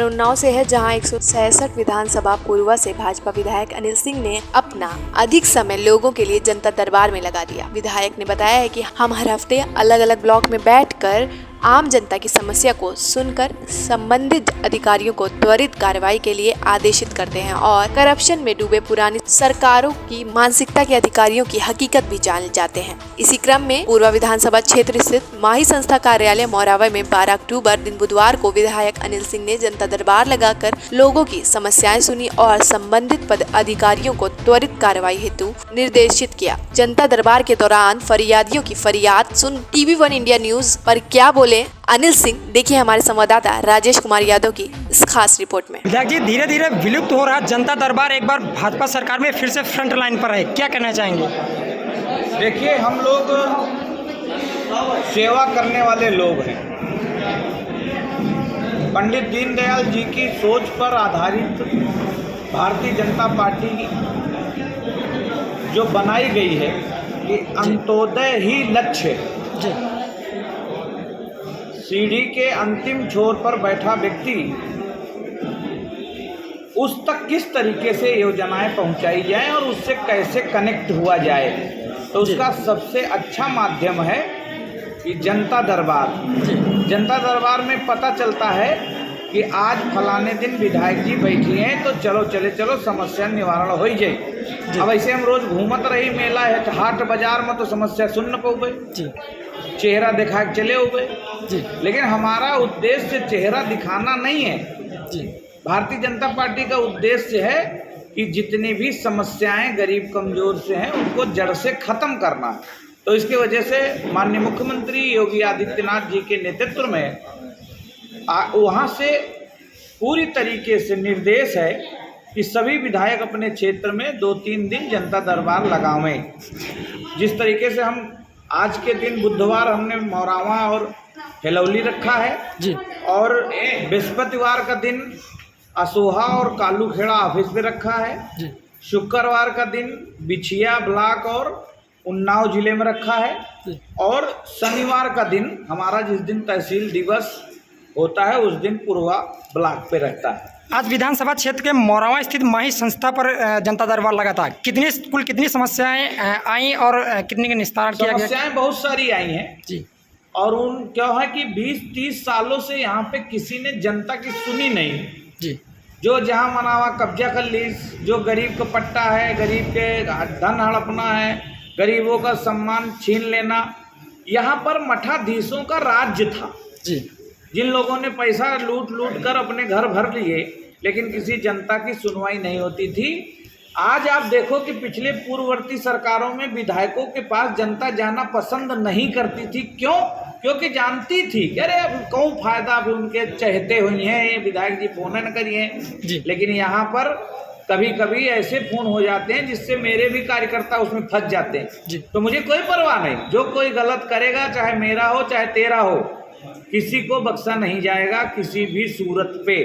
खबर उन्नाव से है, जहां 166 विधानसभा पूर्व से भाजपा विधायक अनिल सिंह ने अपना अधिक समय लोगों के लिए जनता दरबार में लगा दिया। विधायक ने बताया है कि हम हर हफ्ते अलग अलग ब्लॉक में बैठकर आम जनता की समस्या को सुनकर संबंधित अधिकारियों को त्वरित कार्रवाई के लिए आदेशित करते हैं और करप्शन में डूबे पुरानी सरकारों की मानसिकता के अधिकारियों की हकीकत भी जान जाते हैं। इसी क्रम में पूर्व विधानसभा क्षेत्र स्थित माही संस्था कार्यालय मोरावा में 12 अक्टूबर दिन बुधवार को विधायक अनिल सिंह ने जनता दरबार लगाकर लोगों की समस्याएं सुनी और संबंधित पद अधिकारियों को त्वरित कार्रवाई हेतु निर्देशित किया। जनता दरबार के दौरान फरियादियों की फरियाद सुन TV1 इंडिया न्यूज पर क्या बोले अनिल सिंह, देखिए हमारे संवाददाता राजेश कुमार यादव की इस खास रिपोर्ट में। विधायक जी, धीरे धीरे विलुप्त हो रहा जनता दरबार एक बार भाजपा सरकार में फिर से फ्रंट लाइन पर है, क्या कहना चाहेंगे? देखिए, हम लोग सेवा करने वाले लोग हैं। पंडित दीनदयाल जी की सोच पर आधारित भारतीय जनता पार्टी जो बनाई गई है कि अंत्योदय ही लक्ष्य जी। सीढ़ी के अंतिम छोर पर बैठा व्यक्ति उस तक किस तरीके से योजनाएं पहुंचाई जाए और उससे कैसे कनेक्ट हुआ जाए, तो उसका सबसे अच्छा माध्यम है कि जनता दरबार। जनता दरबार में पता चलता है कि आज फलाने दिन विधायक जी बैठी हैं, तो चलो समस्या निवारण हो जाए। अब ऐसे हम रोज घूमत रही मेला है हाट बाजार में, तो समस्या सुन न पाओगे, चेहरा दिखा के चले हुए। लेकिन हमारा उद्देश्य चेहरा दिखाना नहीं है। भारतीय जनता पार्टी का उद्देश्य है कि जितनी भी समस्याएं गरीब कमजोर से हैं उनको जड़ से खत्म करना। तो इसकी वजह से माननीय मुख्यमंत्री योगी आदित्यनाथ जी के नेतृत्व में वहाँ से पूरी तरीके से निर्देश है कि सभी विधायक अपने क्षेत्र में 2-3 दिन जनता दरबार लगावें। जिस तरीके से हम आज के दिन बुधवार हमने मोरावा और हेलौली रखा है जी, और बृहस्पतिवार का दिन असोहा और कालूखेड़ा ऑफिस में रखा है जी, शुक्रवार का दिन बिछिया ब्लॉक और उन्नाव जिले में रखा है और शनिवार का दिन हमारा जिस दिन तहसील दिवस होता है उस दिन पूर्वा ब्लॉक पे रहता है। आज विधानसभा क्षेत्र के मोरावा स्थित माही संस्था पर जनता दरबार लगा था। कितनी समस्याएं आई और कितने का निस्तारण किया गया? समस्याएं बहुत सारी आई हैं जी, और उन क्या है कि 20-30 सालों से यहाँ पे किसी ने जनता की सुनी नहीं जी। जो जहाँ मनावा कब्जा कर ली, जो गरीब का पट्टा है, गरीब के धन हड़पना है, गरीबों का सम्मान छीन लेना, यहाँ पर मठाधीशों का राज्य था जी। जिन लोगों ने पैसा लूट कर अपने घर भर लिए, लेकिन किसी जनता की सुनवाई नहीं होती थी। आज आप देखो कि पिछले पूर्ववर्ती सरकारों में विधायकों के पास जनता जाना पसंद नहीं करती थी। क्यों? क्योंकि जानती थी कि अरे अब कौन फायदा, अब उनके चहते हुई हैं ये विधायक जी फोन न करिए। लेकिन यहाँ पर कभी कभी ऐसे फोन हो जाते हैं जिससे मेरे भी कार्यकर्ता उसमें फंस जाते हैं। तो मुझे कोई परवाह नहीं, जो कोई गलत करेगा, चाहे मेरा हो चाहे तेरा हो, किसी को बख्शा नहीं जाएगा किसी भी सूरत पे।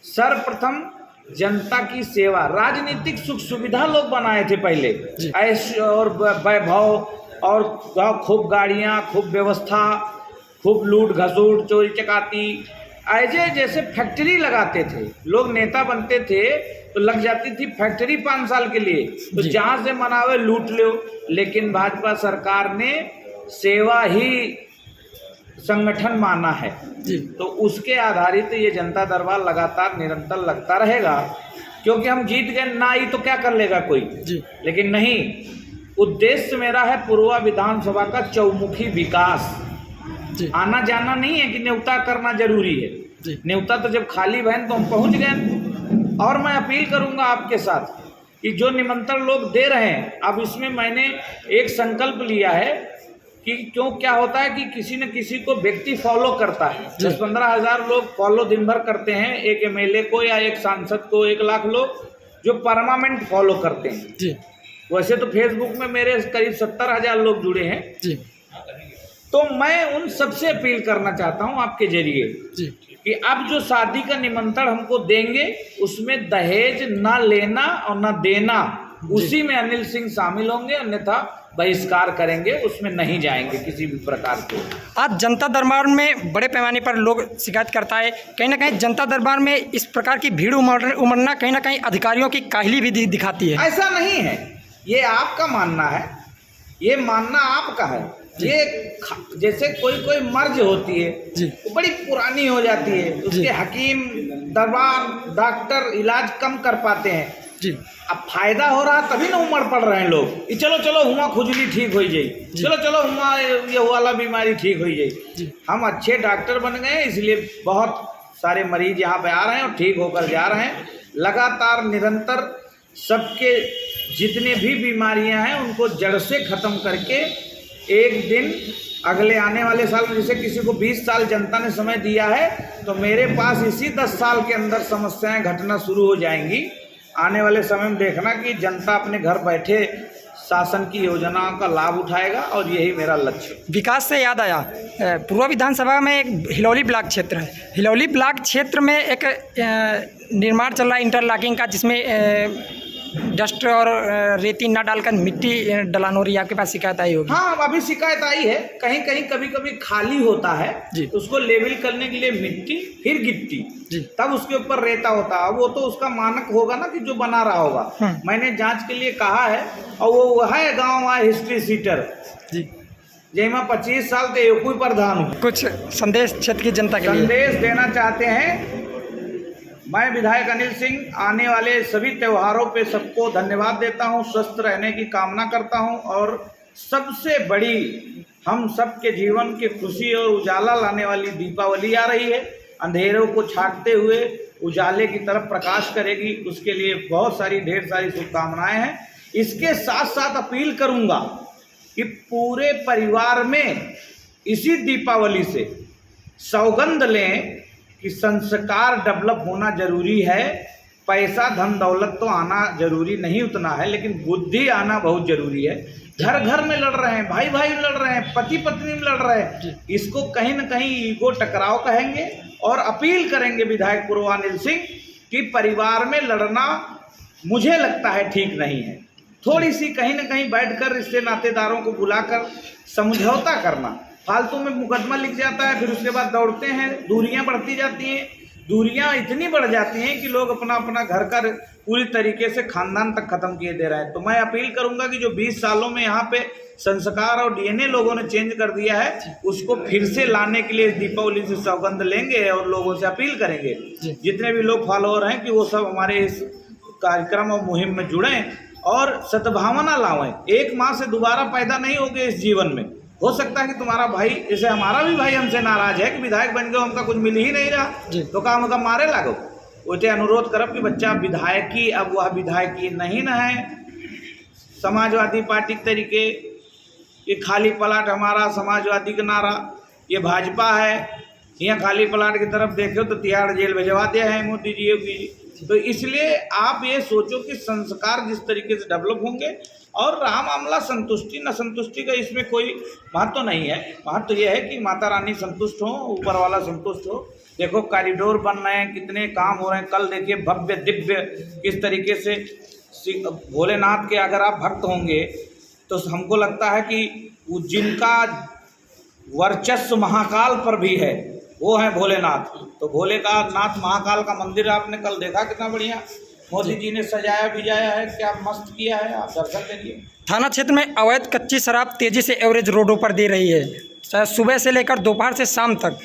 सर्वप्रथम जनता की सेवा, राजनीतिक सुख सुविधा लोग बनाए थे पहले, ऐश और वैभव और खूब गाड़ियाँ, खूब व्यवस्था, खूब लूट घसूट, चोरी चकाती, ऐसे जैसे फैक्ट्री लगाते थे लोग। नेता बनते थे तो लग जाती थी फैक्ट्री 5 साल के लिए, तो जहाँ से मनावे लूट लो। लेकिन भाजपा सरकार ने सेवा ही संगठन माना है जी। तो उसके आधारित ये जनता दरबार लगातार निरंतर लगता रहेगा। क्योंकि हम जीत गए ना ही तो क्या कर लेगा कोई जी। लेकिन नहीं, उद्देश्य मेरा है पूर्वा विधानसभा का चौमुखी विकास जी। आना जाना नहीं है कि न्योता करना जरूरी है जी। न्योता तो जब खाली बहन तो हम पहुंच गए। और मैं अपील करूंगा आपके साथ कि जो निमंत्रण लोग दे रहे हैं, अब इसमें मैंने एक संकल्प लिया है कि क्यों क्या होता है कि किसी न किसी को व्यक्ति फॉलो करता है। 10-15 हज़ार लोग फॉलो दिन भर करते हैं एक MLA को या एक सांसद को, 1 लाख लोग जो परमानेंट फॉलो करते हैं जी। वैसे तो फेसबुक में मेरे करीब 70,000 लोग जुड़े हैं जी। तो मैं उन सबसे अपील करना चाहता हूं आपके जरिए जी कि अब जो शादी का निमंत्रण हमको देंगे उसमें दहेज ना लेना और ना देना, उसी में अनिल सिंह शामिल होंगे, अन्यथा बहिष्कार करेंगे, उसमें नहीं जाएंगे किसी भी प्रकार के। आज जनता दरबार में बड़े पैमाने पर लोग शिकायत करता है, कहीं ना कहीं जनता दरबार में इस प्रकार की भीड़ उमड़ना कहीं ना कहीं अधिकारियों की काहली भी दिखाती है। ऐसा नहीं है, ये आपका मानना है, ये मानना आपका है। ये जैसे कोई मर्ज होती है जी, वो बड़ी पुरानी हो जाती है, उसके हकीम दरबार डॉक्टर इलाज कम कर पाते हैं जी। अब फायदा हो रहा तभी ना उमड़ पड़ रहे हैं लोग कि चलो हुआ खुजली ठीक हो जाए, चलो हुआ ये वाला बीमारी ठीक हो जाए। हम अच्छे डॉक्टर बन गए इसलिए बहुत सारे मरीज यहाँ पे आ रहे हैं और ठीक होकर जा रहे हैं। लगातार निरंतर सबके जितने भी बीमारियां हैं उनको जड़ से ख़त्म करके एक दिन अगले आने वाले साल में, जैसे किसी को 20 साल जनता ने समय दिया है तो मेरे पास इसी 10 साल के अंदर समस्याएं घटना शुरू हो जाएंगी। आने वाले समय में देखना कि जनता अपने घर बैठे शासन की योजनाओं का लाभ उठाएगा और यही मेरा लक्ष्य है। विकास से याद आया, पूर्व विधानसभा में एक हिलौली ब्लॉक क्षेत्र है, हिलौली ब्लॉक क्षेत्र में एक निर्माण चल रहा है इंटरलॉकिंग का, जिसमें डस्ट और रेती ना डालकर मिट्टी डलान हो रही है। आपके पास शिकायत आई होगी? हाँ, अभी शिकायत आई है। कहीं कहीं कभी कभी खाली होता है जी, उसको लेवल करने के लिए मिट्टी फिर गिट्टी जी, तब उसके ऊपर रेता होता है। वो तो उसका मानक होगा ना कि जो बना रहा होगा। मैंने जांच के लिए कहा है और वो है गाँव है हिस्ट्री सीटर जी, जैमा 25 साल के एक ही प्रधान हूँ। कुछ संदेश क्षेत्र की जनता के लिए संदेश देना चाहते हैं। मैं विधायक अनिल सिंह आने वाले सभी त्योहारों पे सबको धन्यवाद देता हूं, स्वस्थ रहने की कामना करता हूं और सबसे बड़ी हम सबके जीवन की खुशी और उजाला लाने वाली दीपावली आ रही है। अंधेरों को छाटते हुए उजाले की तरफ प्रकाश करेगी, उसके लिए बहुत सारी ढेर सारी शुभकामनाएं हैं। इसके साथ साथ अपील करूंगा कि पूरे परिवार में इसी दीपावली से सौगंध लें कि संस्कार डेवलप होना जरूरी है। पैसा धन दौलत तो आना जरूरी नहीं उतना है, लेकिन बुद्धि आना बहुत जरूरी है। घर घर में लड़ रहे हैं, भाई भाई लड़ रहे हैं, पति पत्नी में लड़ रहे हैं, इसको कहीं न कहीं ईगो टकराव कहेंगे और अपील करेंगे विधायक पूर्व अनिल सिंह कि परिवार में लड़ना मुझे लगता है ठीक नहीं है। थोड़ी सी कहीं न कहीं बैठकर रिश्ते नातेदारों को बुलाकर समझौता करना। फालतू में मुकदमा लिख जाता है, फिर उसके बाद दौड़ते हैं, दूरियां बढ़ती जाती हैं। दूरियां इतनी बढ़ जाती हैं कि लोग अपना अपना घर का पूरी तरीके से खानदान तक खत्म किए दे रहे हैं। तो मैं अपील करूंगा कि जो 20 सालों में यहाँ पे संस्कार और डीएनए लोगों ने चेंज कर दिया है, उसको फिर से लाने के लिए दीपावली से सौगंध लेंगे और लोगों से अपील करेंगे जितने भी लोग फॉलोअर हैं कि वो सब हमारे इस कार्यक्रम और मुहिम में जुड़ें और सद्भावना लाएं। एक माँ से दोबारा पैदा नहीं होगे इस जीवन में। हो सकता है कि तुम्हारा भाई, जैसे हमारा भी भाई हमसे नाराज है कि विधायक बन गए, हमका कुछ मिल ही नहीं रहा, तो काम मतलब मारे लागो। वैसे अनुरोध करब कि बच्चा विधायकी, अब वह विधायकी नहीं न है समाजवादी पार्टी के तरीके, ये खाली पलाट हमारा समाजवादी का नारा, ये भाजपा है, यहाँ खाली पलाट की तरफ देखो तो तिहाड़ जेल भेजवा दिया है मोदी जी योगी जी। तो इसलिए आप ये सोचो कि संस्कार जिस तरीके से डेवलप होंगे, और रहा मामला संतुष्टि न संतुष्टि का, इसमें कोई महत्व नहीं है। महत्व यह है कि माता रानी संतुष्ट हो, ऊपर वाला संतुष्ट हो। देखो कॉरिडोर बन रहे हैं, कितने काम हो रहे हैं। कल देखिए भव्य दिव्य किस तरीके से भोलेनाथ के अगर आप भक्त होंगे तो हमको लगता है कि जिनका वर्चस्व महाकाल पर भी है वो है भोलेनाथ। तो भोले का नाथ महाकाल का मंदिर आपने कल देखा कितना बढ़िया मोदी जी ने सजाया बिजाया है, क्या मस्त किया है, आप दर्शन करिए। थाना क्षेत्र में अवैध कच्ची शराब तेजी से एवरेज रोडों पर दे रही है, चाहे सुबह से लेकर दोपहर से शाम तक।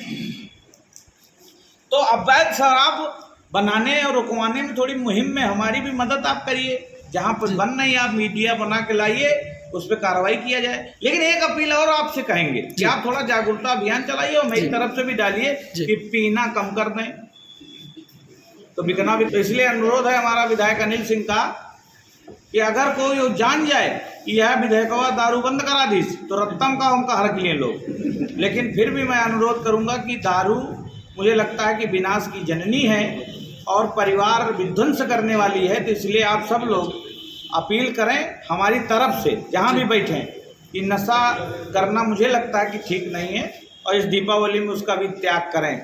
तो अवैध शराब बनाने और रुकवाने में थोड़ी मुहिम में हमारी भी मदद आप करिए। जहाँ पर बन नहीं आप मीडिया बना के लाइए, उस पर कार्रवाई किया जाए। लेकिन एक अपील और आपसे कहेंगे कि आप थोड़ा जागरूकता अभियान चलाइए और मेरी तरफ से भी डालिए कि पीना कम कर दें, तो बिकना भी। तो इसलिए अनुरोध है हमारा विधायक अनिल सिंह का कि अगर कोई जान जाए कि यह विधेयकवा दारू बंद करा दी तो रत्तम का उनका हर लिए लोग। लेकिन फिर भी मैं अनुरोध करूंगा कि दारू मुझे लगता है कि विनाश की जननी है और परिवार विध्वंस करने वाली है। तो इसलिए आप सब लोग अपील करें हमारी तरफ से, जहाँ भी बैठें, कि नशा करना मुझे लगता है कि ठीक नहीं है और इस दीपावली में उसका भी त्याग करें।